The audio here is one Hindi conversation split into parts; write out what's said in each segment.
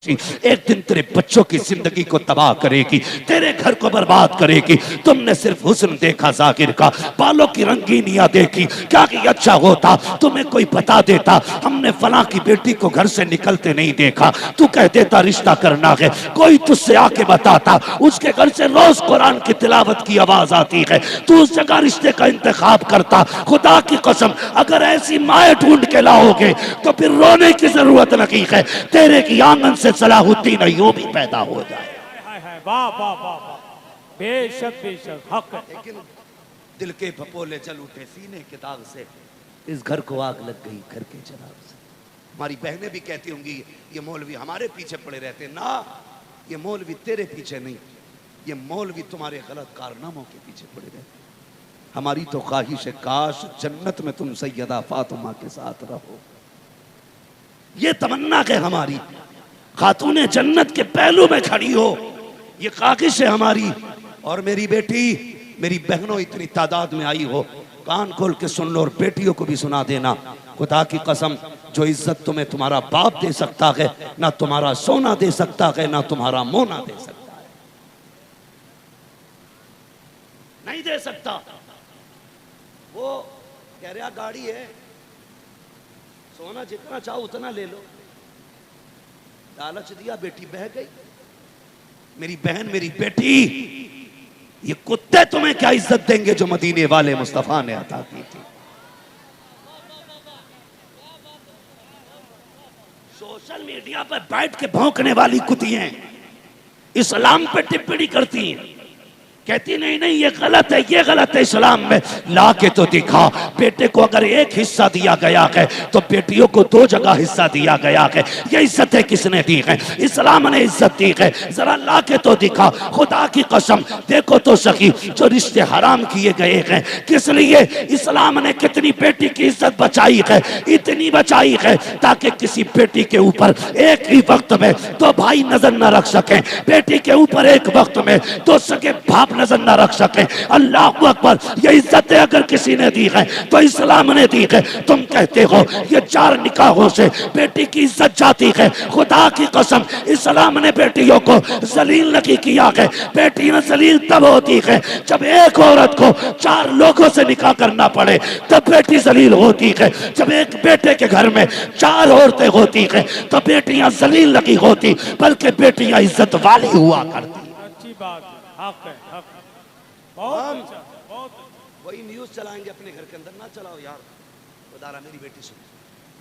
पहुंची, एक दिन तेरे बच्चों की जिंदगी को तबाह करेगी, तेरे घर को बर्बाद करेगी। तुमने सिर्फ हुस्न देखा जाकिर का, बालों की रंगीनियां देखी, क्या कि अच्छा होता तुम्हें कोई बता देता हमने फलां की बेटी को घर से निकलते नहीं देखा, तू कह देता रिश्ता करना है, कोई तुझसे आके बताता उसके घर से रोज कुरान की तिलावत की आवाज आती है, तू उस जगह रिश्ते का इंतखाब करता। खुदा की कसम अगर ऐसी माए ढूंढ के लाओगे तो फिर रोने की जरूरत नहीं है, तेरे की आंगन से सलाहुद्दीन अय्यूबी पैदा हो जाए। वाह वाह वाह वाह, बेशक बेशक हक है। लेकिन दिल के भपोले जल उठे सीने के दाग से, इस घर को आग लग गई घर के जनाब से। हमारी बहनें भी कहती होंगी ये मौलवी हमारे पीछे पड़े रहते ना, ये मौलवी तेरे पीछे नहीं, ये मौलवी तुम्हारे गलत कारनामों के पीछे पड़े रहते। हमारी तो ख्वाहिश है काश जन्नत में तुम सैयदा फातिमा के साथ रहो, ये तमन्ना है हमारी, खातूने जन्नत के पहलू में खड़ी हो, ये ख्वाहिश है हमारी। और मेरी बेटी, मेरी बहनों इतनी तादाद में आई हो, कान खोल के सुन लो और बेटियों को भी सुना देना। खुदा की कसम जो इज्जत तुम्हें तुम्हारा बाप दे सकता है, ना तुम्हारा सोना दे सकता है, ना तुम्हारा मोना दे सकता है, नहीं दे सकता। वो कह रहा गाड़ी है, सोना जितना चाहो उतना ले लो, लालच दिया बेटी बह गई। मेरी बहन, मेरी बेटी, ये कुत्ते तुम्हें क्या इज्जत देंगे जो मदीने वाले मुस्तफा ने अता की थी। सोशल मीडिया पर बैठ के भौंकने वाली कुतियां इस्लाम पे टिप्पणी करती हैं, कहती नहीं नहीं ये गलत है, ये गलत है, इस्लाम में ला के तो दिखा। बेटे को अगर एक हिस्सा दिया गया है तो बेटियों को दो जगह हिस्सा दिया गया है, ये इज्जतें किसने दी है? इस्लाम ने इज्जत दी है, जरा ला के तो दिखा। खुदा की कसम देखो तो सही जो रिश्ते हराम किए गए हैं, किस लिए? इस्लाम ने कितनी बेटी की इज्जत बचाई है, इतनी बचाई है ताकि किसी बेटी के ऊपर एक ही वक्त में तो भाई नजर न रख सके, बेटी के ऊपर एक वक्त में तो सके बाप नजर न रख सके। अल्लाह अकबर, ये इज्जतें अगर किसी ने दी है तो इस्लाम ने दी है। तुम कहते हो ये 4 निकाहों से बेटी की इज्जत जाती है, खुदा की कसम इस्लाम ने बेटियों को जलील नहीं किया है। बेटियां जलील तब होती है जब एक औरत को 4 लोगों से निकाह करना पड़े, तब बेटी जलील होती है। जब एक बेटे के घर में 4 औरतें होती है तो बेटियां जलील नहीं होती, बल्कि बेटियां इज्जत वाली हुआ करती। अच्छी बात है, हक है, हक है। बहुत अच्छा, बहुत वही न्यूज चलाएंगे अपने घर के अंदर, ना चलाओ यार। खुदारा मेरी बेटी सुन,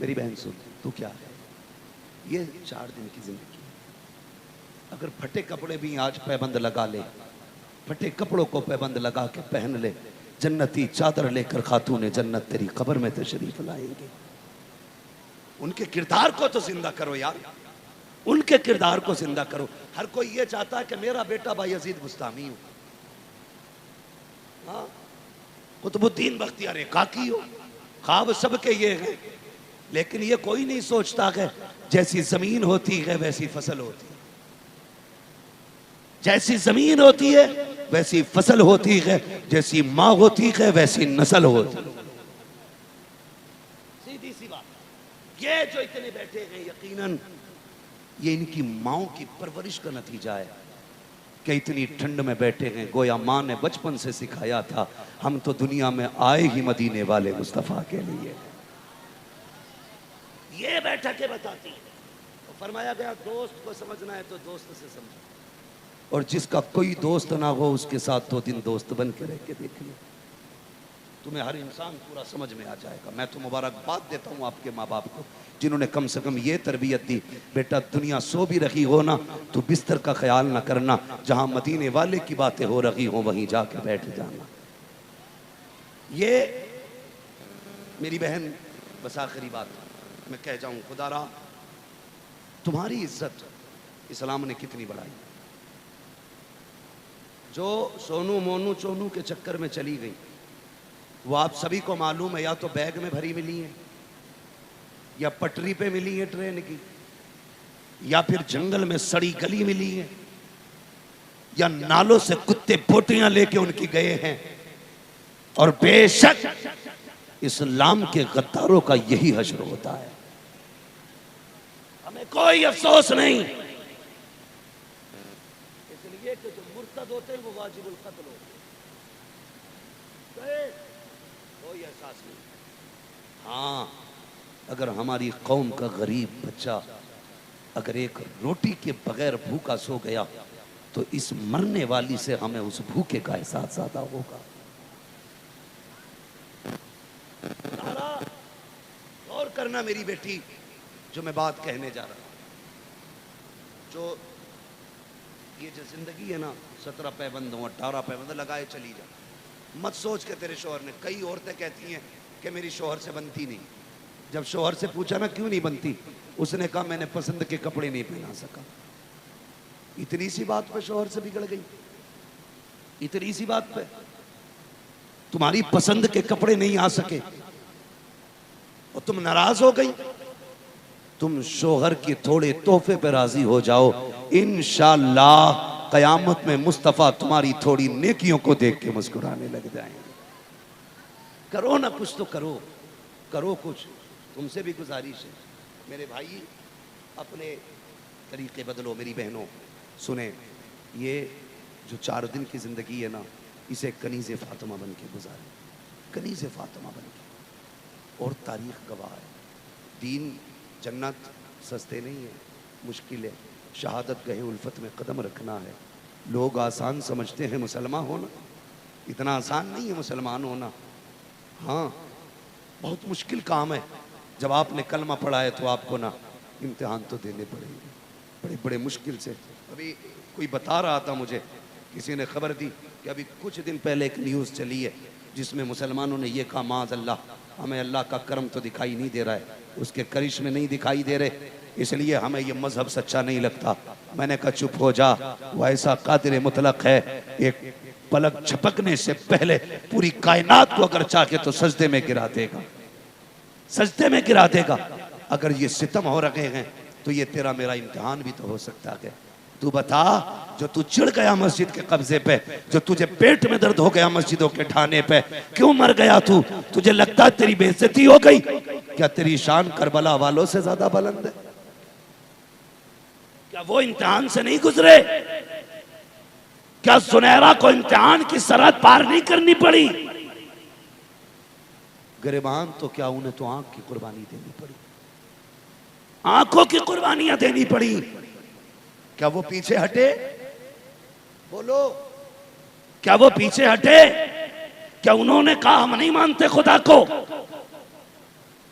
मेरी बहन सुन, तू क्या है, ये 4 दिन की जिंदगी, अगर फटे कपड़े भी आज पैबंद लगा ले, फटे कपड़ों को पैबंद लगा के पहन ले, जन्नती चादर लेकर खातूने जन्नत तेरी कब्र में तशरीफ लाएंगे। उनके किरदार को तो जिंदा करो यार, उनके किरदार को जिंदा करो। हर कोई ये चाहता है कि मेरा बेटा बायजीद बुस्तामी हो, हाँ, कुतुबुद्दीन बख्तियार काकी हो, ख्वाब सबके ये हैं, लेकिन ये कोई नहीं सोचता कि जैसी जमीन होती है वैसी फसल होती है, जैसी जमीन होती है वैसी फसल होती है, जैसी माँ होती है वैसी नस्ल होती है। सीधी सी बात। ये जो इतने बैठे हैं यकीनन ये इनकी माओ की परवरिश का नतीजा है कि इतनी ठंड में बैठे हैं। गोया माँ ने बचपन से सिखाया था हम तो दुनिया में आए ही मदीने वाले मुस्तफ़ा के लिए। ये बैठकें बताती है। तो फरमाया गया दोस्त को समझना है तो दोस्त से समझो, और जिसका कोई दोस्त ना हो उसके साथ 2 दिन दोस्त बन के रह के देख लो, तुम्हें हर इंसान पूरा समझ में आ जाएगा। मैं तो मुबारकबाद देता हूँ आपके माँ बाप को जिन्होंने कम से कम ये तरबियत दी, बेटा दुनिया सो भी रही हो ना तो बिस्तर का ख्याल ना करना, जहाँ मदीने वाले की बातें हो रही हो वहीं जाके बैठ जाना। ये मेरी बहन बस आखिरी बात मैं कह जाऊँ, खुदारा तुम्हारी इज्जत इस्लाम ने कितनी बढ़ाई। जो सोनू मोनू चोनू के चक्कर में चली गई वो आप सभी को मालूम है, या तो बैग में भरी मिली है, या पटरी पे मिली है ट्रेन की, या फिर जंगल में सड़ी गली मिली है, या नालों से कुत्ते बोटियां लेके उनकी गए हैं। और बेशक इस्लाम के गद्दारों का यही हश्र होता है। हमें कोई अफसोस नहीं कि जो मुर्तद होते हैं वो वाजिबुल कत्ल होते हैं, कोई एहसास नहीं। हाँ, अगर हमारी कौम का गरीब बच्चा अगर एक रोटी के बगैर भूखा सो गया तो इस मरने वाली से हमें उस भूखे का एहसास ज्यादा होगा। और करना मेरी बेटी, जो मैं बात कहने जा रहा हूं, जो ये जो जिंदगी है ना, 17 पैबंद हो 18 पैबंद लगाए चली जा। मत सोच के तेरे शोहर ने, कई औरतें कहती हैं कि मेरी शोहर से बनती नहीं। जब शोहर से पूछा ना क्यों नहीं बनती, उसने कहा मैंने पसंद के कपड़े नहीं पहना सका। इतनी सी बात पे शोहर से बिगड़ गई, इतनी सी बात पे तुम्हारी पसंद के कपड़े नहीं आ सके और तुम नाराज हो गई। तुम शोहर के थोड़े तोहफे पे राजी हो जाओ, इंशाअल्लाह कयामत में मुस्तफा तुम्हारी थोड़ी नेकियों को देख के मुस्कुराने लग जाएंगे। करो ना कुछ तो करो, करो कुछ। तुमसे भी गुजारिश है मेरे भाई, अपने तरीके बदलो। मेरी बहनों सुने, ये जो 4 दिन की जिंदगी है ना, इसे कनीज़े फातिमा बन के गुजारे, कनीज़े फातिमा बन के। और तारीख गवाह है, दीन जन्नत सस्ते नहीं है, मुश्किल है। शहादत गहे उल्फत में कदम रखना है। लोग आसान समझते हैं मुसलमान होना, इतना आसान नहीं है मुसलमान होना। हाँ, बहुत मुश्किल काम है। जब आपने कलमा पढ़ा है तो आपको ना इम्तिहान तो देने पड़ेंगे, बड़े बड़े मुश्किल से। अभी कोई बता रहा था मुझे, किसी ने खबर दी कि अभी कुछ दिन पहले एक न्यूज़ चली है जिसमें मुसलमानों ने ये कहा माज़ अल्लाह, हमें अल्लाह का करम तो दिखाई नहीं दे रहा है, उसके करिश्मे नहीं दिखाई दे रहे, इसलिए हमें ये मजहब सच्चा नहीं लगता। मैंने कहा चुप हो जा, वो ऐसा कादिर मुतलक है, एक पलक झपकने से पहले पूरी कायनात को अगर चाहे तो सजदे में गिरा देगा, सजदे में गिरा देगा। अगर ये सितम हो रहे हैं तो ये तेरा मेरा इम्तिहान भी तो हो सकता है। तू बता, जो तू चिढ़ गया मस्जिद के कब्जे पे, जो तुझे पेट में दर्द हो गया मस्जिदों के ठाने पे, क्यों मर गया तू? तुझे लगता है तेरी बेइज्जती हो गई? क्या तेरी शान करबला वालों से ज्यादा बुलंद है? क्या वो इम्तिहान से नहीं गुजरे? क्या सुनहरा को इम्तिहान की सरहद पार नहीं करनी पड़ी? गिरबान तो क्या, उन्हें तो आंख की कुर्बानी देनी पड़ी, आंखों की कुर्बानियां देनी पड़ी। क्या वो पीछे हटे? बोलो, क्या वो पीछे हटे? क्या उन्होंने कहा हम नहीं मानते खुदा को?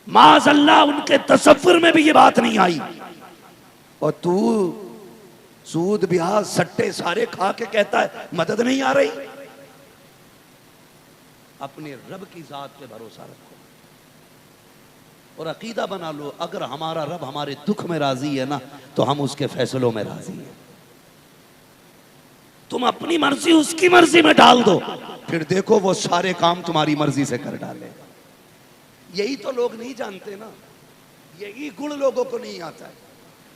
माज़अल्लाह, उनके तसव्वुर में भी ये बात नहीं आई। और तू सूद ब्याह सट्टे सारे खा के कहता है मदद नहीं आ रही। अपने रब की जात पे भरोसा रखो और अकीदा बना लो, अगर हमारा रब हमारे दुख में राजी है ना तो हम उसके फैसलों में राजी हैं। तुम अपनी मर्जी उसकी मर्जी में डाल दो, फिर देखो वो सारे काम तुम्हारी मर्जी से कर डाले। यही तो लोग नहीं जानते ना, यही गुण लोगों को नहीं आता है।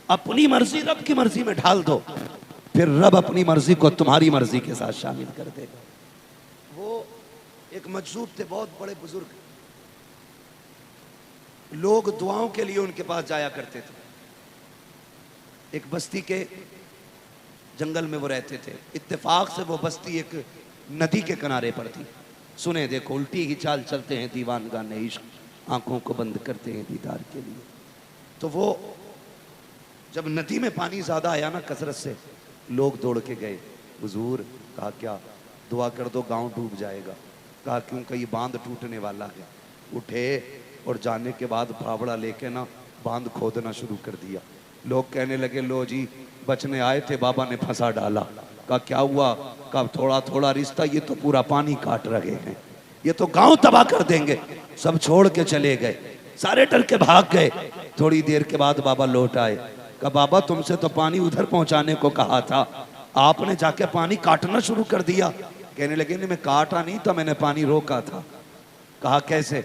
अपनी मर्जी रब की मर्जी में ढाल दो, फिर रब अपनी मर्जी को तुम्हारी मर्जी के साथ शामिल कर देगा। वो एक मजसूब थे, बहुत बड़े बुजुर्ग, लोग दुआओं के लिए उनके पास जाया करते थे। एक बस्ती के जंगल में वो रहते थे। इत्तेफाक से वो बस्ती एक नदी के किनारे पर थी। सुने देखो, उल्टी ही चाल चलते हैं दीवान गाने इश्क, आंखों को बंद करते हैं दीदार के लिए। तो वो जब नदी में पानी ज्यादा आया ना कसरत से, लोग दौड़ के गए। हुजूर, कहा क्या? दुआ कर दो गांव डूब जाएगा। कहा क्योंकि ये बांध टूटने वाला है। उठे और जाने के बाद फावड़ा लेके ना बांध खोदना शुरू कर दिया। लोग कहने लगे लो जी, बचने आए थे, बाबा ने फंसा डाला। कहा क्या हुआ? कहा थोड़ा थोड़ा रिश्ता, ये तो पूरा पानी काट रहे हैं, ये तो गांव तबाह कर देंगे। सब छोड़ के चले गए, सारे डर के भाग गए। थोड़ी देर के बाद बाबा लौट आए। कहा बाबा तुमसे तो पानी उधर पहुंचाने को कहा था, आपने जाके पानी काटना शुरू कर दिया। कहने लगे नहीं, मैं काटा नहीं था, मैंने पानी रोका था। कहा कैसे?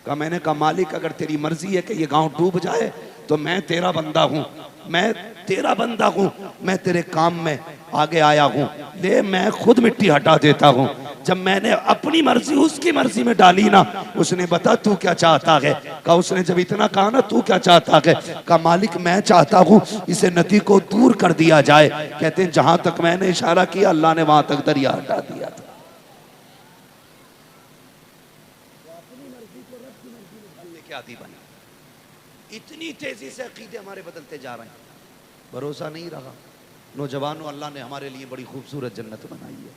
कहा मैंने कहा मालिक, अगर तेरी मर्जी है कि ये गांव डूब जाए तो मैं तेरा बंदा हूँ, मैं तेरा बंदा हूँ, मैं तेरे काम में आगे आया हूँ, ले मैं खुद मिट्टी हटा देता हूँ। जब मैंने अपनी मर्जी उसकी मर्जी में डाली ना, उसने बता तू क्या चाहता है? कहा उसने जब इतना कहा ना तू क्या चाहता है? कहा मालिक मैं चाहता हूँ इसे नदी को दूर कर दिया जाए। कहते हैं जहां तक मैंने इशारा किया अल्लाह ने वहां तक दरिया हटा दिया था। क्या आदि बने, इतनी तेजी से अकीदे हमारे बदलते जा रहे हैं, भरोसा नहीं रहा। नौजवानों अल्लाह ने हमारे लिए बड़ी खूबसूरत जन्नत बनाई है।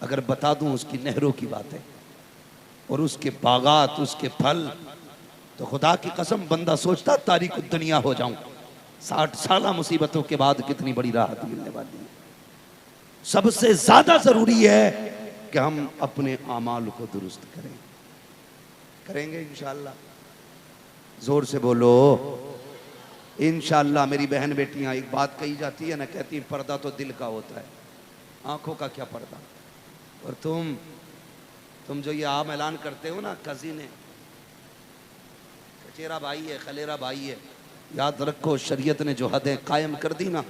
अगर बता दूं उसकी नहरों की बातें और उसके बागात, उसके फल, तो खुदा की कसम बंदा सोचता तारीख दुनिया हो जाऊं। 60 साल मुसीबतों के बाद कितनी बड़ी राहत मिलने वाली है। सबसे ज्यादा जरूरी है कि हम अपने आमाल को दुरुस्त करें। करेंगे इंशाअल्लाह, जोर से बोलो इंशाअल्लाह। मेरी बहन बेटियां, एक बात कही जाती है ना, कहती पर्दा तो दिल का होता है, आंखों का क्या पर्दा। और तुम जो ये आम ऐलान करते हो ना, कजीन है, चचेरा भाई है, खलेरा भाई है, याद रखो शरीयत ने जो हदें कायम कर दी ना,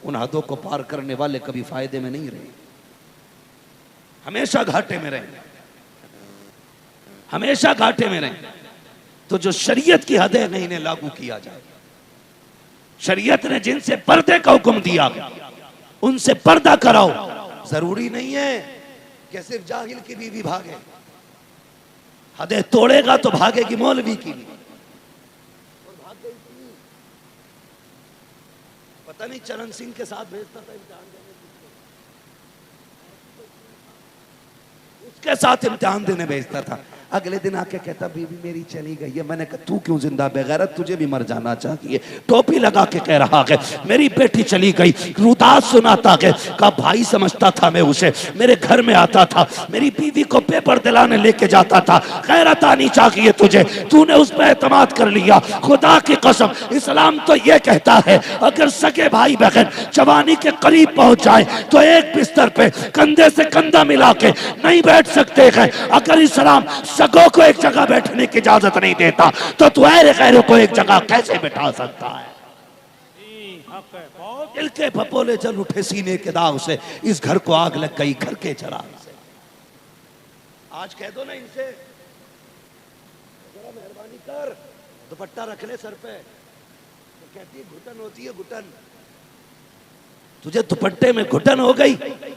उन हदों को पार करने वाले कभी फायदे में नहीं रहे, हमेशा घाटे में रहे, हमेशा घाटे में रहे। तो जो शरीयत की हदें नहीं, इन्हें लागू किया जाए। शरीयत ने जिनसे पर्दे का हुक्म दिया उनसे पर्दा कराओ। जरूरी नहीं है कि सिर्फ जाहिल की बीवी भागे, हदें तोड़ेगा तो भागेगी मौलवी की भी। और भाग गई थी, पता नहीं चरण सिंह के साथ भेजता था इम्तिहान देने, उसके साथ इम्तिहान देने भेजता था। अगले दिन आके कहता बीबी मेरी चली गई है। मैंने कहा तू क्यों जिंदा बेगैरत, तुझे भी मर जाना चाहिए। टोपी लगा के कह रहा है मेरी बेटी चली गई, रुदास सुनाता है। कहा भाई समझता था मैं उसे, मेरे घर में आता था, मेरी बीवी को पेपर दिलाने लेके जाता था। गैरत आनी चाहिए तुझे, तूने उस पर एतमाद कर लिया। खुदा की कसम इस्लाम तो ये कहता है अगर सगे भाई बहन जवानी के करीब पहुंच जाए तो एक बिस्तर पे कंधे से कंधा मिला के नहीं बैठ सकते हैं। अगर इस्लाम सगों को एक जगह बैठने की इजाजत नहीं देता तो तू गैरों को एक जगह कैसे बैठा सकता है? दिल के फपोले जल उठे सीने के दाग से, इस घर को आग लग गई घर के चराग से। आज कह दो ना इनसे जरा मेहरबानी कर, दुपट्टा रख ले सर पे, तो कहती है घुटन होती है घुटन। तुझे दुपट्टे में घुटन हो गई,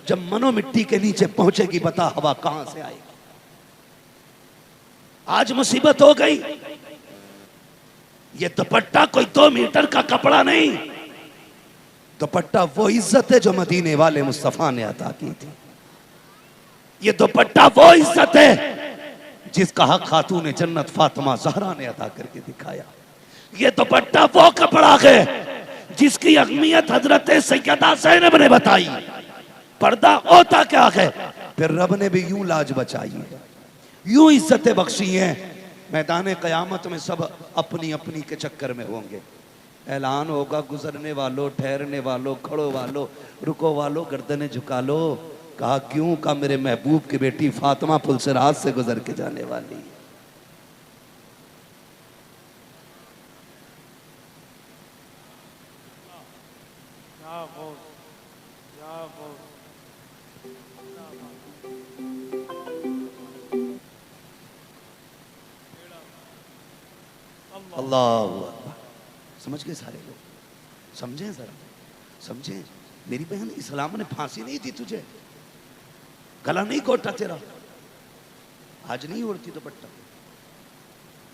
जब मनो मिट्टी के नीचे पहुंचेगी बता हवा कहां से आएगी। आज मुसीबत हो गई। ये दुपट्टा कोई 2 मीटर का कपड़ा नहीं, दुपट्टा वो इज्जत है जो मदीने वाले मुस्तफा ने अता की थी। ये दुपट्टा वो इज्जत है जिसका हक खातून जन्नत फातिमा ज़हरा ने अता करके दिखाया। ये दुपट्टा वो कपड़ा है जिसकी अहमियत हजरत सैयदा ज़ैनब ने बताई। पर्दा होता क्या है, फिर रब ने भी यूं लाज बचाई है, यूं इज्जतें बख्शी हैं। मैदान क़यामत में सब अपनी अपनी के चक्कर में होंगे। ऐलान होगा गुजरने वालों, ठहरने वालों, खड़ो वालों, रुको वालों, गर्दनें झुका लो। कहा क्यों? कहा मेरे महबूब की बेटी फातिमा पुल से रात से गुजर के जाने वाली। अल्लाह समझ गए सारे लोग? समझे जरा, समझे? मेरी बहन इस्लाम ने फांसी नहीं दी तुझे, गला नहीं कोटा तेरा, आज नहीं उड़ती दुपट्टा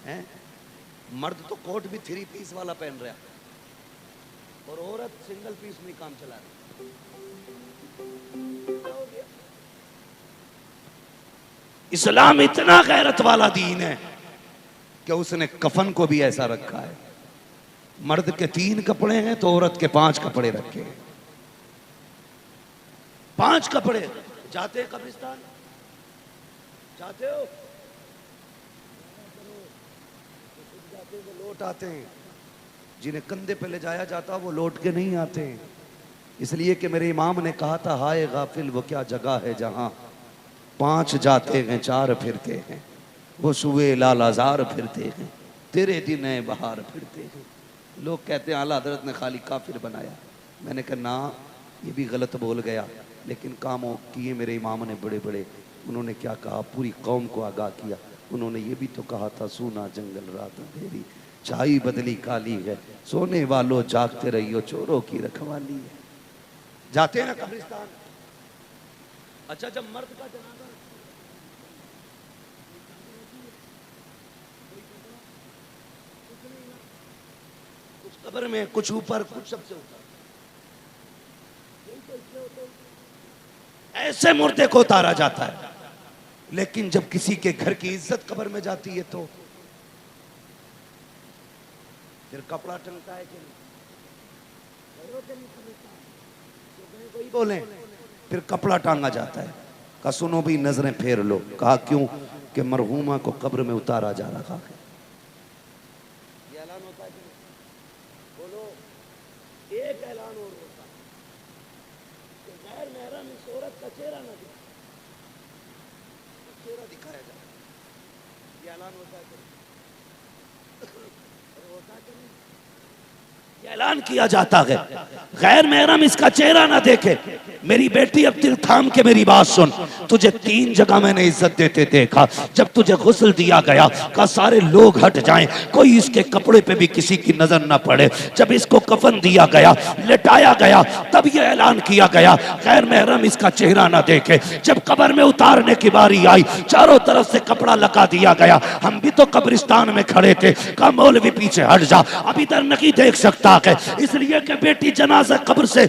है। मर्द तो कोट भी 3 पीस वाला पहन रहा और औरत सिंगल पीस में काम चला रही। इस्लाम इतना गैरत वाला दीन है कि उसने कफन को भी ऐसा रखा है। मर्द के 3 कपड़े हैं तो औरत के 5 कपड़े रखे हैं। 5 कपड़े। जाते कब्रिस्तान जाते हो, जाते वो लौट आते हैं, जिन्हें कंधे पे ले जाया जाता वो लौट के नहीं आते हैं। इसलिए कि मेरे इमाम ने कहा था हाय गाफिल वो क्या जगह है जहां 5 जाते हैं 4 फिरते हैं, वो सुए लालाजार फिरते हैं, तेरे दिन है बहार फिरते हैं। लोग कहते हैं आला हजरत ने खाली काफिर बनाया। मैंने कहा ना, ये भी गलत बोल गया, लेकिन कामों किए मेरे इमाम ने बड़े बड़े। उन्होंने क्या कहा, पूरी कौम को आगाह किया उन्होंने ये भी तो कहा था, सूना जंगल रात अंधेरी, छाई बदली काली है, सोने वालों जागते रहियो, चोरों की रखवाली है। जाते हैं ना कब्रिस्तान। अच्छा, जब मर्द का जनाजा कुछ कब्र में, कुछ ऊपर, कुछ सबसे ऊपर, ऐसे मुर्दे को उतारा जाता है। लेकिन जब किसी के घर की इज्जत कब्र में जाती है तो फिर कपड़ा टंगता है कि नहीं? कोई बोले, फिर कपड़ा टांगा जाता है। कहा सुनो भी, नजरें फेर लो। कहा क्यों? कि मरहूमा को कब्र में उतारा जा रहा है। ये ऐलान होता है कि नहीं? बोलो, एक ऐलान और होता है कि गैर महरम इस औरत का चेहरा न दिखाए, चेहरा दिखाया जाए। ये ऐलान होता है कि ऐलान किया जाता है, गैर महरम इसका चेहरा ना देखे। मेरी बेटी, अब दिल थाम के मेरी बात सुन। तुझे 3 जगह मैंने इज्जत देते देखा। जब तुझे गुस्ल दिया गया, का सारे लोग हट जाएं, कोई इसके कपड़े पे भी किसी की नजर ना पड़े। जब इसको कफन दिया गया, लेटाया गया, तब यह ऐलान किया गया, गैर महरम इसका चेहरा ना देखे। जब कब्र में उतारने की बारी आई, चारों तरफ से कपड़ा लगा दिया गया। हम भी तो कब्रिस्तान में खड़े थे। का मौलवी पीछे हट जा, अब इधर नहीं देख सकता है, इसलिए कि बेटी जनाजा कब्र से,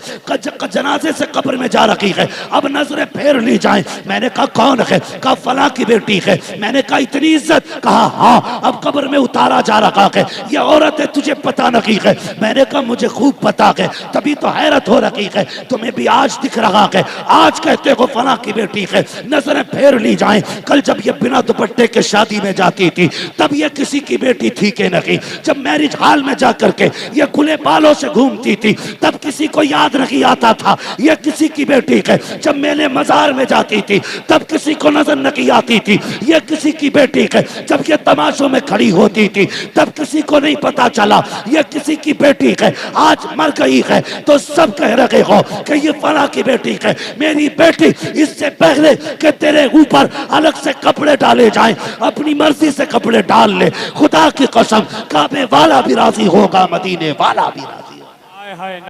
जनाजे से कब्र में जा रखी है। अब नजरें फेर ली जाएं। मैंने कहा कौन है? कहा फला की बेटी है। मैंने कहा इतनी इज्जत? कहा हाँ। अब कब्र में उतारा जा रखा है। ये औरत है, तुझे पता नहीं है? मैंने कहा मुझे खूब पता है, तभी तो हैरत हो रखी है। तुम्हें भी आज दिख रहा है, आज कहते हो फला की बेटी है। नजरें फेर ली जाएं। कल जब ये बिना दुपट्टे के शादी में जाती थी, तब ये किसी की बेटी थी कि नहीं? जब मैरिज हॉल में जाकर के ये खुले बालों से घूमती थी, तब किसी को याद नहीं आता था ये किसी की बेटी है। जब मेले मजार में जाती थी, तब किसी को नजर नहीं आती थी ये किसी की बेटी है। जब ये तमाशों में खड़ी होती थी, तब किसी को नहीं पता चला ये किसी की बेटी है। आज मर गई है तो सब कह रहे हो कि ये फला की बेटी है। मेरी बेटी, इससे पहले कि तेरे ऊपर अलग से कपड़े डाले जाएं, अपनी मर्जी से कपड़े डाल ले। खुदा की कसम, काबे वाला भी राजी होगा, मदीने वाला भी राजी होगा। हाय हाय।